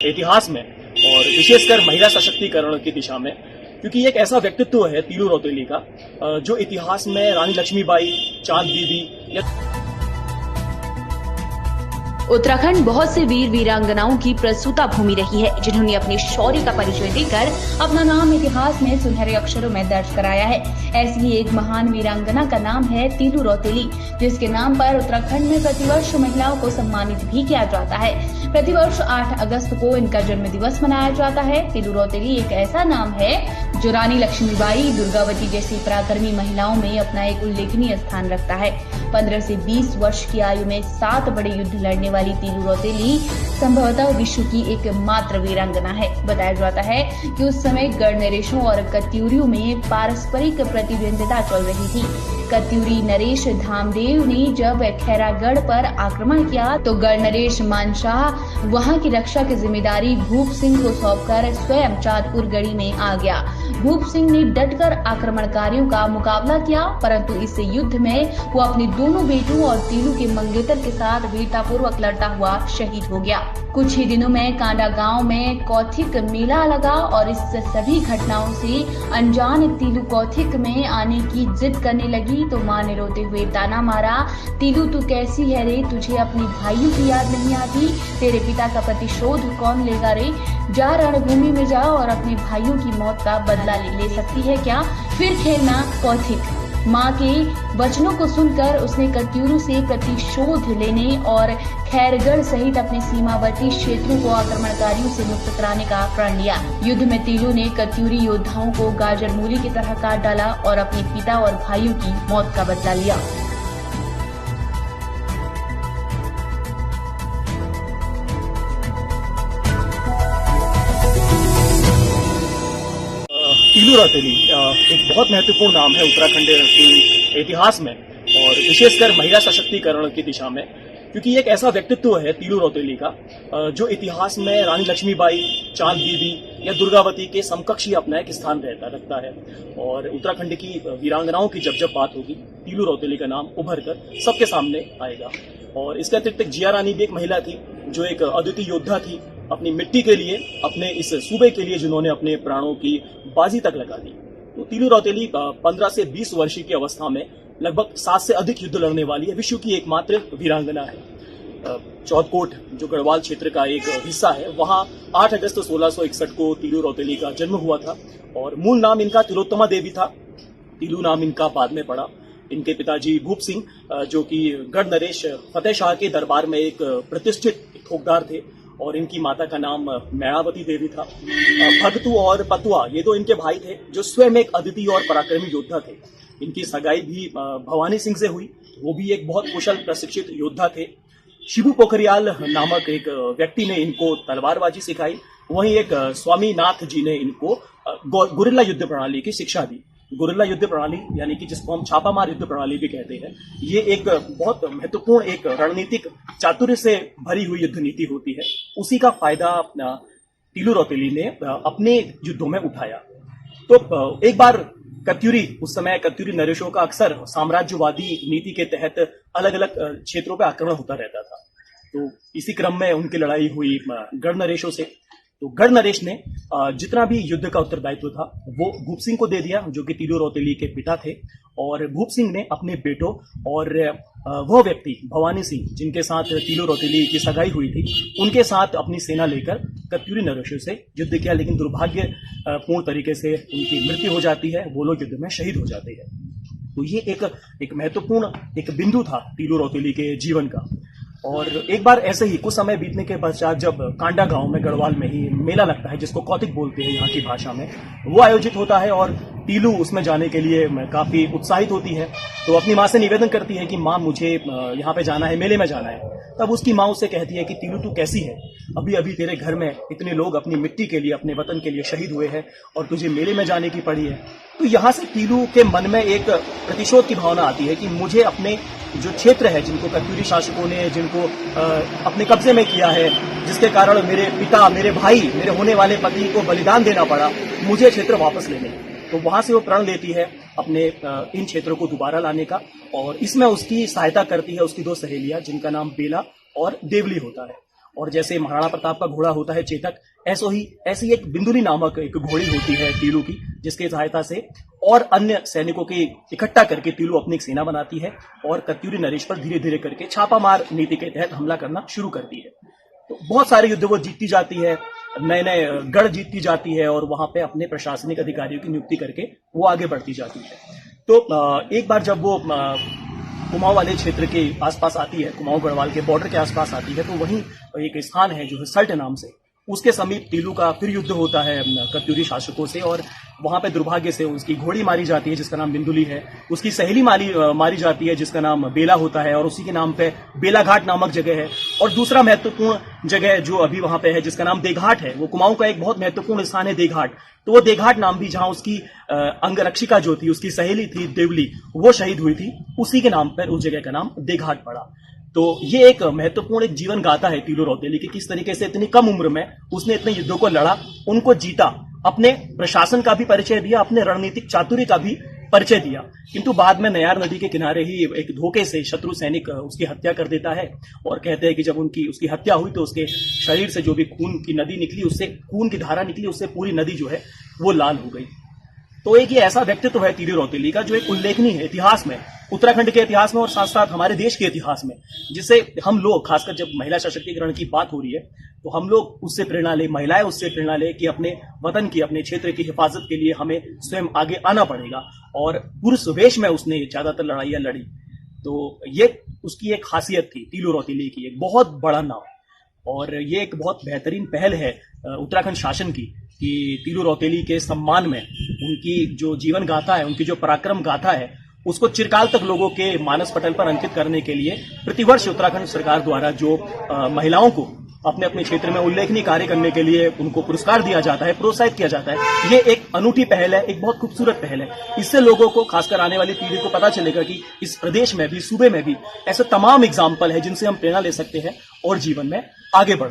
इतिहास में और विशेषकर महिला सशक्तिकरण की दिशा में, क्योंकि एक ऐसा व्यक्तित्व है तीलू रौतेली का जो इतिहास में रानी लक्ष्मीबाई, चांद बीबी या उत्तराखंड बहुत से वीर वीरांगनाओं की प्रसूता भूमि रही है, जिन्होंने अपने शौर्य का परिचय देकर अपना नाम इतिहास में सुनहरे अक्षरों में दर्ज कराया है। ऐसी ही एक महान वीरांगना का नाम है तीलू रौतेली, जिसके नाम पर उत्तराखंड में प्रतिवर्ष महिलाओं को सम्मानित भी किया जाता है। प्रतिवर्ष 8 अगस्त को इनका जन्म दिवस मनाया जाता है। तीलू रौतेली एक ऐसा नाम है जो रानी लक्ष्मीबाई, दुर्गावती जैसी पराक्रमी महिलाओं में अपना एक उल्लेखनीय स्थान रखता है। 15 से 20 वर्ष की आयु में 7 बड़े युद्ध लड़ने वाली तीलू रौतेली संभवतः विश्व की एकमात्र वीरांगना है। बताया जाता है कि उस समय गढ़ नरेशों और कत्यूरियों में पारस्परिक प्रतिद्वंदिता चल रही थी। कत्यूरी नरेश धामदेव ने जब खैरागढ़ पर आक्रमण किया तो गढ़ नरेश मानशाह वहां की रक्षा की जिम्मेदारी भूप सिंह को सौंपकर स्वयं चांदपुर गढ़ी में आ गया। भूप सिंह ने डटकर आक्रमणकारियों का मुकाबला किया, परंतु इस युद्ध में वो अपने दोनों बेटों और तीलू के मंगेतर के साथ वीरतापूर्वक लड़ता हुआ शहीद हो गया। कुछ ही दिनों में कांडा गांव में कौथिक मेला लगा और इस सभी घटनाओं से अनजान तीलू कौथिक में आने की जिद करने लगी तो मां ने रोते हुए ताना मारा, तीलू तू कैसी है रे, तुझे अपने भाइयों की याद नहीं आती? तेरे पिता का प्रतिशोध कौन लेगा रे? जा रणभूमि में जा और अपने भाइयों की मौत का बदला ले सकती है क्या? फिर खेलना कौथिक। मां के वचनों को सुनकर उसने कत्यूरू से प्रतिशोध लेने और खैरगढ़ सहित अपने सीमावर्ती क्षेत्रों को आक्रमणकारियों से मुक्त कराने का प्रण लिया। युद्ध में तीलू ने कत्यूरी योद्धाओं को गाजर मूली की तरह काट डाला और अपने पिता और भाइयों की मौत का बदला लिया। तीलू रौतेली एक बहुत महत्वपूर्ण नाम है उत्तराखंड के इतिहास में और विशेषकर महिला सशक्तिकरण की दिशा में, क्योंकि एक ऐसा व्यक्तित्व है तीलू रौतेली का जो इतिहास में रानी लक्ष्मीबाई, चांद बीबी या दुर्गावती के समकक्ष ही अपना एक स्थान रखता है। और उत्तराखंड की वीरांगनाओं की जब बात होगी, तीलू रौतेली का नाम उभर कर सबके सामने आएगा। और इसके अतिरिक्त जिया रानी भी एक महिला थी जो एक अद्वितीय योद्धा थी, अपनी मिट्टी के लिए, अपने इस सूबे के लिए जिन्होंने अपने प्राणों की बाजी तक लगा दी। तो तीलू रौतेली 15 से 20 वर्ष की अवस्था में लगभग 7 से अधिक युद्ध लड़ने वाली है, विश्व की एकमात्र वीरांगना है। चौदकोट जो गढ़वाल क्षेत्र का एक हिस्सा है, वहां 8 अगस्त 1661 को तीलू रौतेली का जन्म हुआ था और मूल नाम इनका तिलोत्तमा देवी था। तीलू नाम इनका बाद में पड़ा। इनके पिताजी भूप सिंह जो कि गढ़ नरेश फतेह शाह के दरबार में एक प्रतिष्ठित ठोकदार थे और इनकी माता का नाम मैणावती देवी था। भगतू और पतुआ ये दो इनके भाई थे जो स्वयं एक अद्वितीय और पराक्रमी योद्धा थे। इनकी सगाई भी भवानी सिंह से हुई, वो भी एक बहुत कुशल प्रशिक्षित योद्धा थे। शिबू पोखरियाल नामक एक व्यक्ति ने इनको तलवारबाजी सिखाई। वहीं एक स्वामीनाथ जी ने इनको गुरिल्ला युद्ध प्रणाली की शिक्षा दी। गुरिल्ला युद्ध प्रणाली यानी कि जिसको हम छापामार युद्ध प्रणाली भी कहते हैं, ये एक बहुत महत्वपूर्ण एक रणनीतिक चातुर्य से भरी हुई युद्ध नीति होती है। उसी का फायदा तीलू रौतेली ने अपने युद्धों में उठाया। तो एक बार कत्यूरी, उस समय कत्यूरी नरेशों का अक्सर साम्राज्यवादी नीति के तहत अलग अलग क्षेत्रों पर आक्रमण होता रहता था। तो इसी क्रम में उनकी लड़ाई हुई गढ़ नरेशों से। तो गढ़ नरेश ने जितना भी युद्ध का उत्तरदायित्व था वो भूप सिंह को दे दिया, जो कि तीलू रौतेली के पिता थे। और भूप सिंह ने अपने बेटों और वह व्यक्ति भवानी सिंह जिनके साथ तीलू रौतेली की सगाई हुई थी, उनके साथ अपनी सेना लेकर कत्यूरी नरेशों से युद्ध किया, लेकिन दुर्भाग्यपूर्ण तरीके से उनकी मृत्यु हो जाती है। वो लोग युद्ध में शहीद हो जाते हैं। तो ये एक महत्वपूर्ण एक बिंदु था तीलू रौतेली के जीवन का। और एक बार ऐसे ही कुछ समय बीतने के पश्चात जब कांडा गांव में गढ़वाल में ही मेला लगता है, जिसको कौतिक बोलते हैं यहाँ की भाषा में, वो आयोजित होता है और तीलू उसमें जाने के लिए काफी उत्साहित होती है। तो अपनी माँ से निवेदन करती है कि माँ मुझे यहाँ पे जाना है, मेले में जाना है। तब उसकी माँ उससे कहती है कि तीलू तू कैसी है, अभी अभी तेरे घर में इतने लोग अपनी मिट्टी के लिए, अपने वतन के लिए शहीद हुए हैं और तुझे मेले में जाने की पड़ी है। तो यहाँ से तीलू के मन में एक प्रतिशोध की भावना आती है कि मुझे अपने जो क्षेत्र है, जिनको कत्यूरी शासकों ने जिनको अपने कब्जे में किया है, जिसके कारण मेरे पिता, मेरे भाई, मेरे होने वाले पति को बलिदान देना पड़ा, मुझे क्षेत्र वापस लेने। तो वहां से वो प्रण लेती है अपने इन क्षेत्रों को दोबारा लाने का। और इसमें उसकी सहायता करती है उसकी 2 सहेलियां, जिनका नाम बेला और देवली होता है। और जैसे महाराणा प्रताप का घोड़ा होता है चेतक, ऐसी एक बिंदुली नामक एक घोड़ी होती है तीलू की, जिसकी सहायता से और अन्य सैनिकों की इकट्ठा करके तीलू अपनी एक सेना बनाती है और कत्यूरी नरेश पर धीरे धीरे करके छापामार नीति के तहत हमला करना शुरू करती है। तो बहुत सारे युद्ध वो जीतती जाती है, नए नए गढ़ जीतती जाती है और वहां पे अपने प्रशासनिक अधिकारियों की नियुक्ति करके वो आगे बढ़ती जाती है। तो एक बार जब वो कुमाऊं वाले क्षेत्र के आसपास आती है, कुमाऊं गढ़वाल के बॉर्डर के आसपास आती है, तो वहीं एक स्थान है जो है सल्ट नाम से, उसके समीप तीलू का फिर युद्ध होता है कत्यूरी शासकों से और वहां पे दुर्भाग्य से उसकी घोड़ी मारी जाती है जिसका नाम बिंदुली है, उसकी सहेली मारी जाती है जिसका नाम बेला होता है और उसी के नाम पे बेलाघाट नामक जगह है। और दूसरा महत्वपूर्ण जगह जो अभी वहां पे है जिसका नाम देघाट है, वो कुमाऊं का एक बहुत महत्वपूर्ण स्थान है देघाट। तो वो देघाट नाम भी जहां उसकी अंगरक्षिका जो थी, उसकी सहेली थी देवली, वो शहीद हुई थी, उसी के नाम पर उस जगह का नाम देघाट पड़ा। तो ये एक महत्वपूर्ण एक जीवन गाथा है तीलू रौतेली की, किस तरीके से इतनी कम उम्र में उसने इतने युद्धों को लड़ा, उनको जीता, अपने प्रशासन का भी परिचय दिया, अपने रणनीतिक चातुर्य का भी परिचय दिया। किंतु बाद में नयार नदी के किनारे ही एक धोखे से शत्रु सैनिक उसकी हत्या कर देता है और कहते हैं कि जब उसकी हत्या हुई तो उसके शरीर से जो भी खून की नदी निकली, उससे खून की धारा निकली, उससे पूरी नदी जो है वो लाल हो गई। तो एक ये ऐसा व्यक्तित्व है तीलू रौतेली का जो एक उल्लेखनीय है इतिहास में, उत्तराखंड के इतिहास में और साथ साथ हमारे देश के इतिहास में, जिससे हम लोग, खासकर जब महिला सशक्तिकरण की बात हो रही है, तो हम लोग उससे प्रेरणा ले, महिलाएं उससे प्रेरणा ले कि अपने वतन की, अपने क्षेत्र की हिफाजत के लिए हमें स्वयं आगे आना पड़ेगा। और पुरुष वेश में उसने ज्यादातर लड़ाइयां लड़ी। तो ये उसकी एक खासियत थी तीलू रौतेली की, एक बहुत बड़ा नाम। और ये एक बहुत बेहतरीन पहल है उत्तराखंड शासन की कि तीलू रौतेली के सम्मान में उनकी जो जीवन गाथा है, उनकी जो पराक्रम गाथा है, उसको चिरकाल तक लोगों के मानस पटल पर अंकित करने के लिए प्रतिवर्ष उत्तराखंड सरकार द्वारा जो महिलाओं को अपने अपने क्षेत्र में उल्लेखनीय कार्य करने के लिए उनको पुरस्कार दिया जाता है, प्रोत्साहित किया जाता है। ये एक अनूठी पहल है, एक बहुत खूबसूरत पहल है। इससे लोगों को, खासकर आने वाली पीढ़ी को पता चलेगा कि इस प्रदेश में भी, सूबे में भी ऐसे तमाम एग्जाम्पल है जिनसे हम प्रेरणा ले सकते हैं और जीवन में आगे बढ़